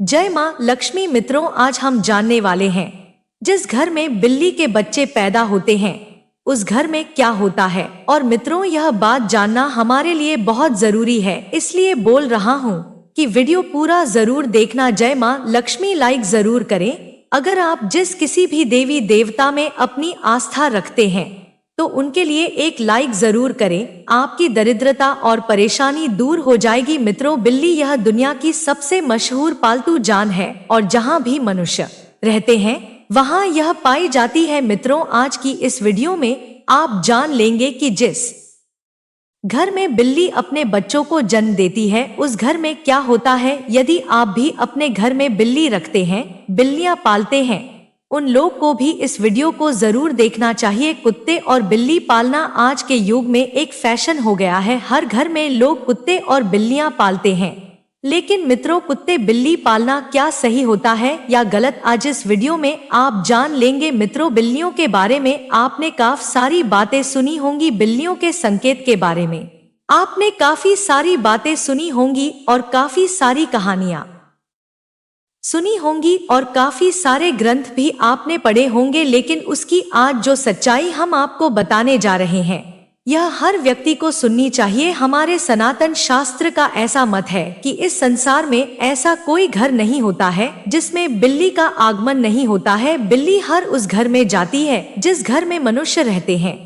जय माँ लक्ष्मी। मित्रों, आज हम जानने वाले हैं, जिस घर में बिल्ली के बच्चे पैदा होते हैं उस घर में क्या होता है। और मित्रों, यह बात जानना हमारे लिए बहुत जरूरी है, इसलिए बोल रहा हूँ कि वीडियो पूरा जरूर देखना। जय माँ लक्ष्मी। लाइक जरूर करें। अगर आप जिस किसी भी देवी देवता में अपनी आस्था रखते हैं तो उनके लिए एक लाइक जरूर करें। आपकी दरिद्रता और परेशानी दूर हो जाएगी। मित्रों, बिल्ली यह दुनिया की सबसे मशहूर पालतू जान है और जहां भी मनुष्य रहते हैं वहां यह पाई जाती है। मित्रों, आज की इस वीडियो में आप जान लेंगे कि जिस घर में बिल्ली अपने बच्चों को जन्म देती है उस घर में क्या होता है। यदि आप भी अपने घर में बिल्ली रखते हैं, बिल्लियां पालते हैं, उन लोग को भी इस वीडियो को जरूर देखना चाहिए। कुत्ते और बिल्ली पालना आज के युग में एक फैशन हो गया है। हर घर में लोग कुत्ते और बिल्लियां पालते हैं। लेकिन मित्रों, कुत्ते बिल्ली पालना क्या सही होता है या गलत, आज इस वीडियो में आप जान लेंगे। मित्रों, बिल्लियों के बारे में आपने काफी सारी बातें सुनी होंगी। बिल्लियों के संकेत के बारे में आपने काफी सारी बातें सुनी होंगी और काफी सारी कहानियां सुनी होंगी और काफी सारे ग्रंथ भी आपने पढ़े होंगे। लेकिन उसकी आज जो सच्चाई हम आपको बताने जा रहे हैं, यह हर व्यक्ति को सुननी चाहिए। हमारे सनातन शास्त्र का ऐसा मत है कि इस संसार में ऐसा कोई घर नहीं होता है जिसमें बिल्ली का आगमन नहीं होता है। बिल्ली हर उस घर में जाती है जिस घर में मनुष्य रहते हैं।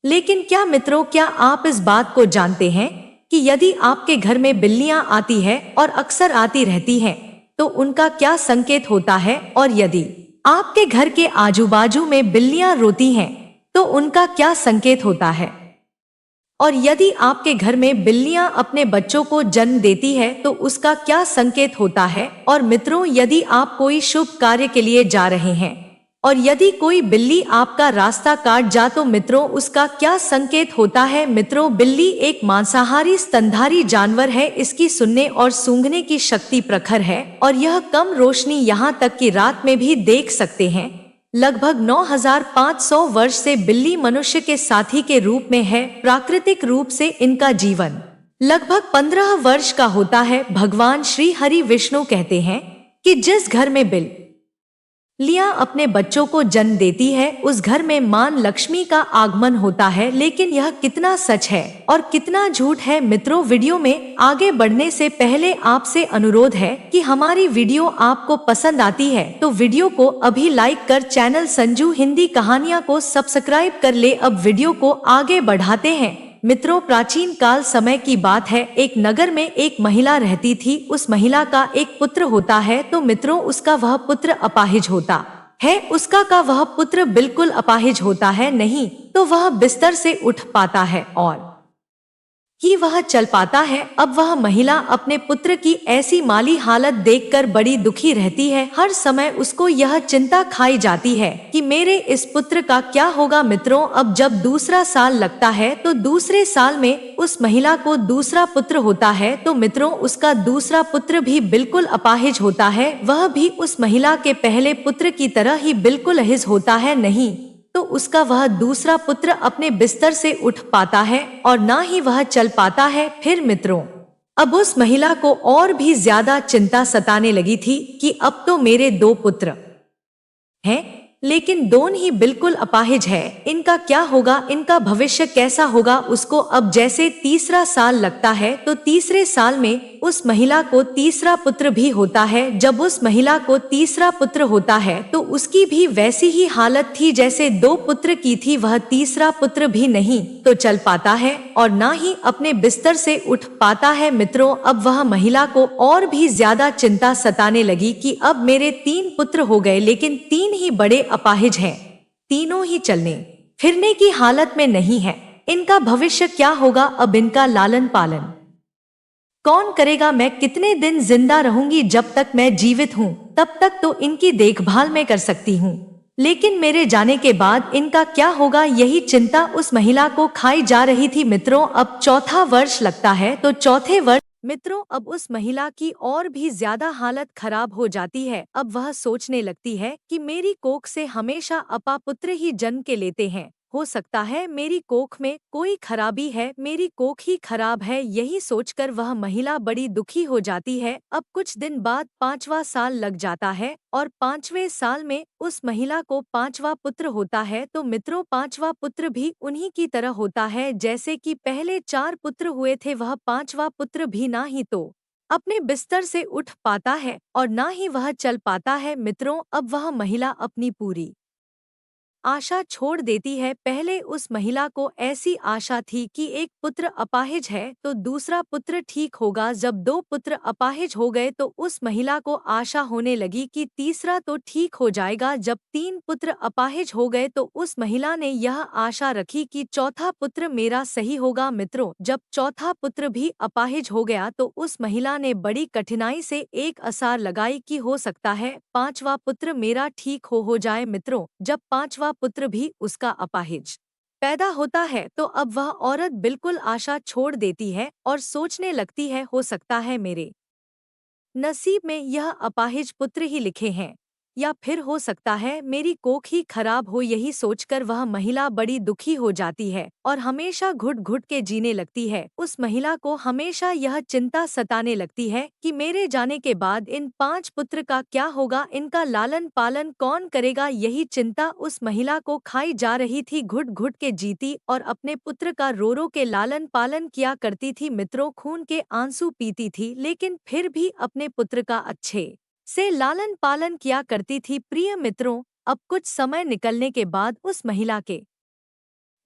लेकिन क्या मित्रों, क्या आप इस बात को जानते हैं कि यदि आपके घर में बिल्लियां आती है और अक्सर आती रहती हैं तो उनका क्या संकेत होता है। और यदि आपके घर के आजू बाजू में बिल्लियां रोती हैं तो उनका क्या संकेत होता है। और यदि आपके घर में बिल्लियां अपने बच्चों को जन्म देती है तो उसका क्या संकेत होता है। और मित्रों, यदि आप कोई शुभ कार्य के लिए जा रहे हैं और यदि कोई बिल्ली आपका रास्ता काट जा तो मित्रों उसका क्या संकेत होता है। मित्रों, बिल्ली एक मांसाहारी स्तनधारी जानवर है। इसकी सुनने और सूंघने की शक्ति प्रखर है और यह कम रोशनी यहाँ तक कि रात में भी देख सकते हैं। लगभग 9500 वर्ष से बिल्ली मनुष्य के साथी के रूप में है। प्राकृतिक रूप से इनका जीवन लगभग 15 वर्ष का होता है। भगवान श्री हरि विष्णु कहते हैं कि जिस घर में बिल्लियां अपने बच्चों को जन्म देती है उस घर में मां लक्ष्मी का आगमन होता है। लेकिन यह कितना सच है और कितना झूठ है। मित्रों, वीडियो में आगे बढ़ने से पहले आपसे अनुरोध है कि हमारी वीडियो आपको पसंद आती है तो वीडियो को अभी लाइक कर चैनल संजू हिंदी कहानियां को सब्सक्राइब कर ले। अब वीडियो को आगे बढ़ाते हैं। मित्रों, प्राचीन काल समय की बात है। एक नगर में एक महिला रहती थी। उस महिला का एक पुत्र होता है तो मित्रों उसका वह पुत्र अपाहिज होता है। उसका का वह पुत्र बिल्कुल अपाहिज होता है नहीं तो वह बिस्तर से उठ पाता है और ही वह चल पाता है। अब वह महिला अपने पुत्र की ऐसी माली हालत देखकर बड़ी दुखी रहती है। हर समय उसको यह चिंता खाई जाती है कि मेरे इस पुत्र का क्या होगा। मित्रों, अब जब दूसरा साल लगता है तो दूसरे साल में उस महिला को दूसरा पुत्र होता है तो मित्रों उसका दूसरा पुत्र भी बिल्कुल अपाहिज होता है। वह भी उस महिला के पहले पुत्र की तरह ही बिल्कुल अहिज होता है नहीं तो उसका वह दूसरा पुत्र अपने बिस्तर से उठ पाता है और ना ही वह चल पाता है। फिर मित्रों, अब उस महिला को और भी ज्यादा चिंता सताने लगी थी कि अब तो मेरे 2 पुत्र हैं लेकिन दोनों ही बिल्कुल अपाहिज है। इनका क्या होगा, इनका भविष्य कैसा होगा। उसको अब जैसे तीसरा साल लगता है तो तीसरे साल में उस महिला को तीसरा पुत्र भी होता है। जब उस महिला को तीसरा पुत्र होता है तो उसकी भी वैसी ही हालत थी जैसे 2 पुत्र की थी। वह तीसरा पुत्र भी नहीं तो चल पाता है और ना ही अपने बिस्तर से उठ पाता है। मित्रों, अब वह महिला को और भी ज्यादा चिंता सताने लगी कि अब मेरे 3 पुत्र हो गए लेकिन 3 ही बड़े अपाहिज हैं, तीनों ही चलने फिरने की हालत में नहीं है। इनका भविष्य क्या होगा, अब इनका लालन पालन कौन करेगा। मैं कितने दिन जिंदा रहूंगी, जब तक मैं जीवित हूँ तब तक तो इनकी देखभाल मैं कर सकती हूँ, लेकिन मेरे जाने के बाद इनका क्या होगा, यही चिंता उस महिला को खाई जा रही थी। मित्रों, अब चौथा वर्ष लगता है तो चौथे वर्ष मित्रों अब उस महिला की और भी ज्यादा हालत खराब हो जाती है। अब वह सोचने लगती है कि मेरी कोख से हमेशा अपापुत्र ही जन्म के लेते हैं हो सकता है मेरी कोख में कोई खराबी है, मेरी कोख ही खराब है, यही सोचकर वह महिला बड़ी दुखी हो जाती है। अब कुछ दिन बाद 5वां साल लग जाता है और 5वें साल में उस महिला को 5वां पुत्र होता है। तो मित्रों, 5वां पुत्र भी उन्हीं की तरह होता है जैसे कि पहले 4 पुत्र हुए थे। वह 5वां पुत्र भी ना ही तो अपने बिस्तर से उठ पाता है और ना ही वह चल पाता है। मित्रों, अब वह महिला अपनी पूरी आशा छोड़ देती है। पहले उस महिला को ऐसी आशा थी कि एक पुत्र अपाहिज है तो दूसरा पुत्र ठीक होगा। जब 2 पुत्र अपाहिज हो गए तो उस महिला को आशा होने लगी कि तीसरा तो ठीक हो जाएगा। जब 3 पुत्र अपाहिज हो गए तो उस महिला ने यह आशा रखी कि चौथा पुत्र मेरा सही होगा। मित्रों, जब चौथा पुत्र भी अपाहिज हो गया तो उस महिला ने बड़ी कठिनाई से एक आसार लगाई कि हो सकता है 5वां पुत्र मेरा ठीक हो जाए। मित्रों, जब 5वां पुत्र भी उसका अपाहिज पैदा होता है तो अब वह औरत बिल्कुल आशा छोड़ देती है और सोचने लगती है हो सकता है मेरे नसीब में यह अपाहिज पुत्र ही लिखे हैं, या फिर हो सकता है मेरी कोख ही खराब हो। यही सोचकर वह महिला बड़ी दुखी हो जाती है और हमेशा घुट घुट के जीने लगती है। उस महिला को हमेशा यह चिंता सताने लगती है कि मेरे जाने के बाद इन 5 पुत्र का क्या होगा, इनका लालन पालन कौन करेगा। यही चिंता उस महिला को खाई जा रही थी। घुट घुट के जीती और अपने पुत्र का रो रो के लालन पालन किया करती थी। मित्रों, खून के आंसू पीती थी लेकिन फिर भी अपने पुत्र का अच्छे से लालन पालन किया करती थी। प्रिय मित्रों, अब कुछ समय निकलने के बाद उस महिला के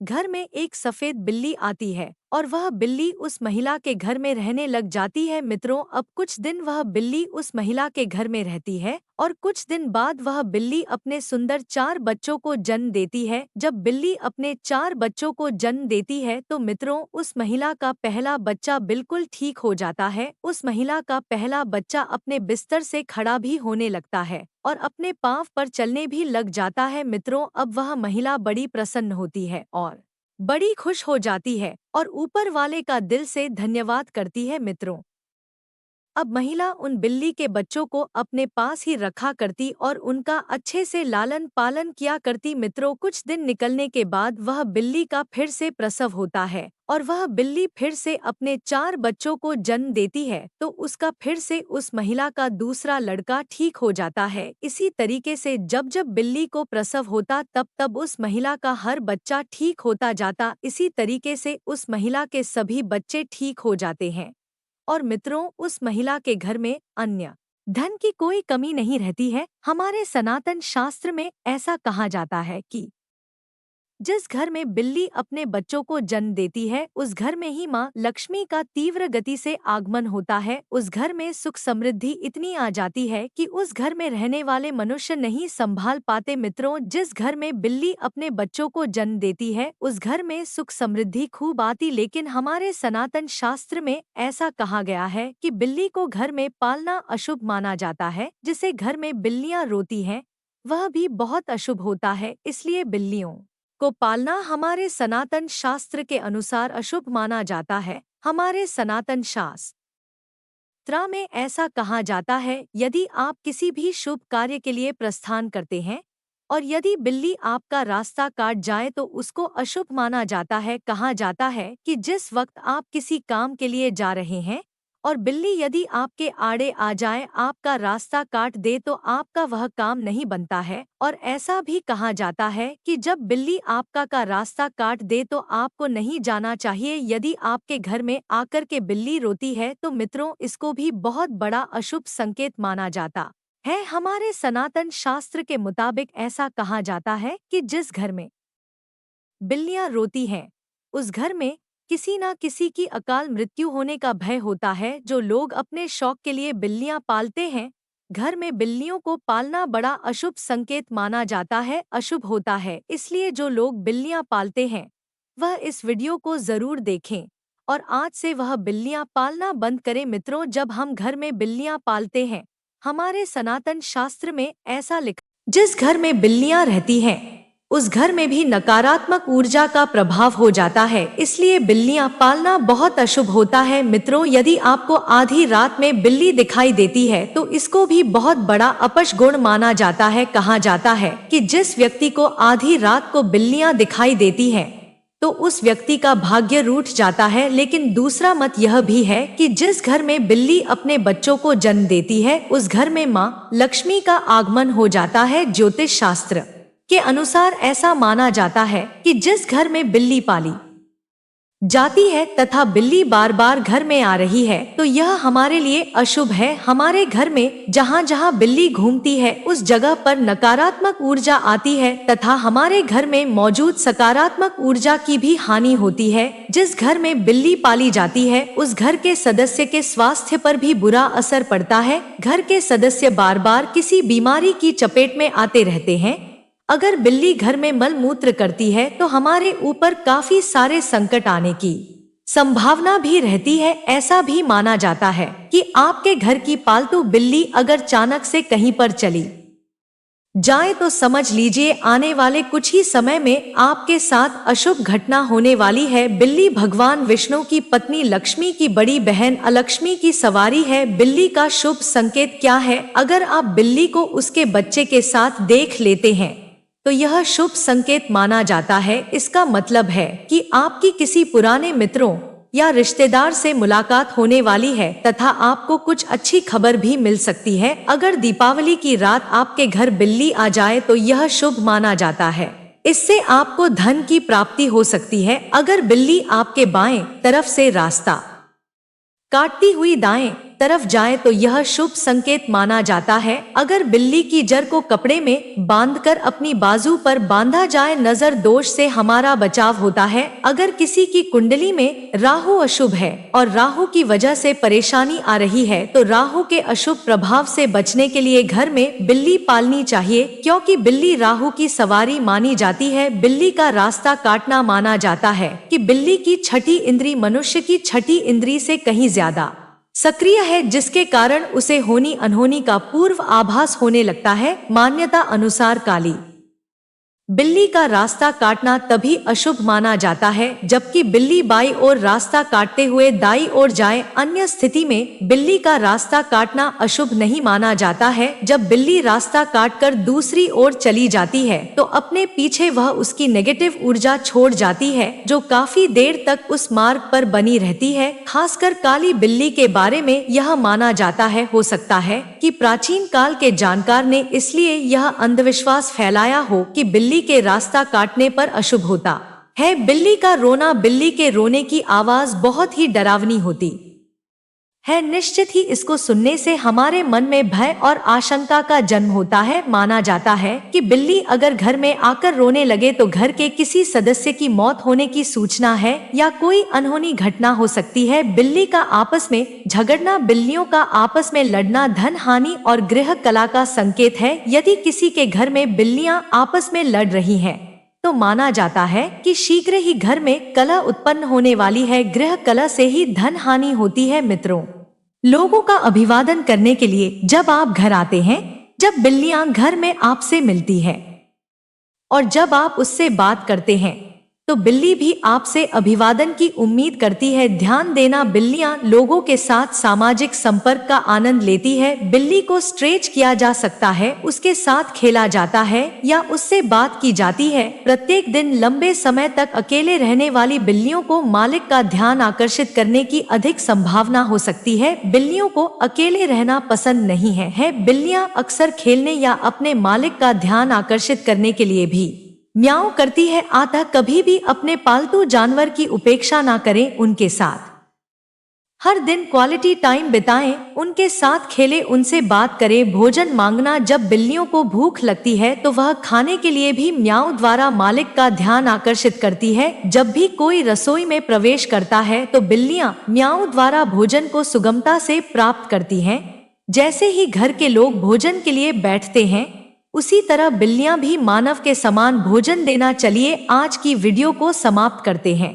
घर में एक सफेद बिल्ली आती है और वह बिल्ली उस महिला के घर में रहने लग जाती है। मित्रों, अब कुछ दिन वह बिल्ली उस महिला के घर में रहती है और कुछ दिन बाद वह बिल्ली अपने सुंदर 4 बच्चों को जन्म देती है। जब बिल्ली अपने 4 बच्चों को जन्म देती है तो मित्रों, उस महिला का पहला बच्चा बिल्कुल ठीक हो जाता है। उस महिला का पहला बच्चा अपने बिस्तर से खड़ा भी होने लगता है और अपने पांव पर चलने भी लग जाता है। मित्रों, अब वह महिला बड़ी प्रसन्न होती है और बड़ी खुश हो जाती है और ऊपर वाले का दिल से धन्यवाद करती है। मित्रों, अब महिला उन बिल्ली के बच्चों को अपने पास ही रखा करती और उनका अच्छे से लालन पालन किया करती। मित्रों, कुछ दिन निकलने के बाद वह बिल्ली का फिर से प्रसव होता है और वह बिल्ली फिर से अपने 4 बच्चों को जन्म देती है तो उसका फिर से उस महिला का दूसरा लड़का ठीक हो जाता है। इसी तरीके से जब जब बिल्ली को प्रसव होता तब तब उस महिला का हर बच्चा ठीक होता जाता। इसी तरीके से उस महिला के सभी बच्चे ठीक हो जाते हैं और मित्रों, उस महिला के घर में अन्य धन की कोई कमी नहीं रहती है। हमारे सनातन शास्त्र में ऐसा कहा जाता है कि जिस घर में बिल्ली अपने बच्चों को जन्म देती है उस घर में ही माँ लक्ष्मी का तीव्र गति से आगमन होता है। उस घर में सुख समृद्धि इतनी आ जाती है कि उस घर में रहने वाले मनुष्य नहीं संभाल पाते। मित्रों, जिस घर में बिल्ली अपने बच्चों को जन्म देती है उस घर में सुख समृद्धि खूब आती। लेकिन हमारे सनातन शास्त्र में ऐसा कहा गया है कि बिल्ली को घर में पालना अशुभ माना जाता है। जिसे घर में बिल्लियां रोती हैं वह भी बहुत अशुभ होता है, इसलिए बिल्लियों को पालना हमारे सनातन शास्त्र के अनुसार अशुभ माना जाता है। हमारे सनातन शास्त्र में ऐसा कहा जाता है, यदि आप किसी भी शुभ कार्य के लिए प्रस्थान करते हैं और यदि बिल्ली आपका रास्ता काट जाए तो उसको अशुभ माना जाता है। कहा जाता है कि जिस वक्त आप किसी काम के लिए जा रहे हैं और बिल्ली यदि आपके आड़े आ जाए, आपका रास्ता काट दे तो आपका वह काम नहीं बनता है। और ऐसा भी कहा जाता है कि जब बिल्ली आपका का रास्ता काट दे तो आपको नहीं जाना चाहिए। यदि आपके घर में आकर के बिल्ली रोती है तो मित्रों, इसको भी बहुत बड़ा अशुभ संकेत माना जाता है। हमारे सनातन शास्त्र के मुताबिक ऐसा कहा जाता है कि जिस घर में बिल्लियां रोती हैं उस घर में किसी ना किसी की अकाल मृत्यु होने का भय होता है। जो लोग अपने शौक के लिए बिल्लियां पालते हैं, घर में बिल्लियों को पालना बड़ा अशुभ संकेत माना जाता है, अशुभ होता है। इसलिए जो लोग बिल्लियां पालते हैं वह इस वीडियो को जरूर देखें और आज से वह बिल्लियां पालना बंद करें। मित्रों, जब हम घर में बिल्लियां पालते हैं, हमारे सनातन शास्त्र में ऐसा लिखा, जिस घर में बिल्लियां रहती हैं उस घर में भी नकारात्मक ऊर्जा का प्रभाव हो जाता है। इसलिए बिल्लियां पालना बहुत अशुभ होता है। मित्रों, यदि आपको आधी रात में बिल्ली दिखाई देती है तो इसको भी बहुत बड़ा अपशगुन माना जाता है। कहा जाता है कि जिस व्यक्ति को आधी रात को बिल्लियां दिखाई देती हैं तो उस व्यक्ति का भाग्य रूठ जाता है। लेकिन दूसरा मत यह भी है कि जिस घर में बिल्ली अपने बच्चों को जन्म देती है उस घर में मां लक्ष्मी का आगमन हो जाता है। ज्योतिष शास्त्र के अनुसार ऐसा माना जाता है कि जिस घर में बिल्ली पाली जाती है तथा बिल्ली बार बार घर में आ रही है तो यह हमारे लिए अशुभ है। हमारे घर में जहाँ जहाँ बिल्ली घूमती है उस जगह पर नकारात्मक ऊर्जा आती है तथा हमारे घर में मौजूद सकारात्मक ऊर्जा की भी हानि होती है। जिस घर में बिल्ली पाली जाती है उस घर के सदस्य के स्वास्थ्य पर भी बुरा असर पड़ता है। घर के सदस्य बार बार किसी बीमारी की चपेट में आते रहते हैं। अगर बिल्ली घर में मल मूत्र करती है तो हमारे ऊपर काफी सारे संकट आने की संभावना भी रहती है। ऐसा भी माना जाता है कि आपके घर की पालतू बिल्ली अगर अचानक से कहीं पर चली जाए तो समझ लीजिए आने वाले कुछ ही समय में आपके साथ अशुभ घटना होने वाली है। बिल्ली भगवान विष्णु की पत्नी लक्ष्मी की बड़ी बहन अलक्ष्मी की सवारी है। बिल्ली का शुभ संकेत क्या है? अगर आप बिल्ली को उसके बच्चे के साथ देख लेते हैं तो यह शुभ संकेत माना जाता है। इसका मतलब है कि आपकी किसी पुराने मित्रों या रिश्तेदार से मुलाकात होने वाली है तथा आपको कुछ अच्छी खबर भी मिल सकती है। अगर दीपावली की रात आपके घर बिल्ली आ जाए तो यह शुभ माना जाता है। इससे आपको धन की प्राप्ति हो सकती है। अगर बिल्ली आपके बाएं तरफ से रास्ता काटती हुई दाएं तरफ जाए तो यह शुभ संकेत माना जाता है। अगर बिल्ली की जड़ को कपड़े में बांधकर अपनी बाजू पर बांधा जाए नजर दोष से हमारा बचाव होता है। अगर किसी की कुंडली में राहु अशुभ है और राहु की वजह से परेशानी आ रही है तो राहु के अशुभ प्रभाव से बचने के लिए घर में बिल्ली पालनी चाहिए, क्योंकि बिल्ली राहु की सवारी मानी जाती है। बिल्ली का रास्ता काटना माना जाता है कि बिल्ली की छठी इंद्री मनुष्य की छठी इंद्री से कहीं ज्यादा सक्रिय है, जिसके कारण उसे होनी अनहोनी का पूर्व आभास होने लगता है। मान्यता अनुसार काली बिल्ली का रास्ता काटना तभी अशुभ माना जाता है जबकि बिल्ली बाई ओर रास्ता काटते हुए दाई ओर जाए। अन्य स्थिति में बिल्ली का रास्ता काटना अशुभ नहीं माना जाता है। जब बिल्ली रास्ता काटकर दूसरी ओर चली जाती है तो अपने पीछे वह उसकी नेगेटिव ऊर्जा छोड़ जाती है जो काफी देर तक उस मार्ग पर बनी रहती है। खासकर काली बिल्ली के बारे में यह माना जाता है हो सकता है कि प्राचीन काल के जानकार ने इसलिए यह अंधविश्वास फैलाया हो कि बिल्ली के रास्ता काटने पर अशुभ होता है। बिल्ली का रोना, बिल्ली के रोने की आवाज बहुत ही डरावनी होती है। निश्चित ही इसको सुनने से हमारे मन में भय और आशंका का जन्म होता है। माना जाता है कि बिल्ली अगर घर में आकर रोने लगे तो घर के किसी सदस्य की मौत होने की सूचना है या कोई अनहोनी घटना हो सकती है। बिल्ली का आपस में झगड़ना, बिल्लियों का आपस में लड़ना धन हानि और गृह कला का संकेत है। यदि किसी के घर में बिल्लियां आपस में लड़ रही हैं तो माना जाता है कि शीघ्र ही घर में कलह उत्पन्न होने वाली है। गृह कलह से ही धन हानि होती है। मित्रों, लोगों का अभिवादन करने के लिए जब आप घर आते हैं, जब बिल्लियां घर में आपसे मिलती है और जब आप उससे बात करते हैं तो बिल्ली भी आपसे अभिवादन की उम्मीद करती है। ध्यान देना, बिल्लियां लोगों के साथ सामाजिक संपर्क का आनंद लेती है। बिल्ली को स्ट्रेच किया जा सकता है, उसके साथ खेला जाता है या उससे बात की जाती है। प्रत्येक दिन लंबे समय तक अकेले रहने वाली बिल्लियों को मालिक का ध्यान आकर्षित करने की अधिक संभावना हो सकती है। बिल्लियों को अकेले रहना पसंद नहीं है। बिल्लियां अक्सर खेलने या अपने मालिक का ध्यान आकर्षित करने के लिए भी म्याऊं करती है। अतः कभी भी अपने पालतू जानवर की उपेक्षा ना करें, उनके साथ हर दिन क्वालिटी टाइम बिताएं, उनके साथ खेलें, उनसे बात करें। भोजन मांगना, जब बिल्लियों को भूख लगती है तो वह खाने के लिए भी म्याऊं द्वारा मालिक का ध्यान आकर्षित करती है। जब भी कोई रसोई में प्रवेश करता है तो बिल्लियां म्याऊं द्वारा भोजन को सुगमता से प्राप्त करती हैं। जैसे ही घर के लोग भोजन के लिए बैठते हैं उसी तरह बिल्लियां भी मानव के समान भोजन देना। चलिए आज की वीडियो को समाप्त करते हैं।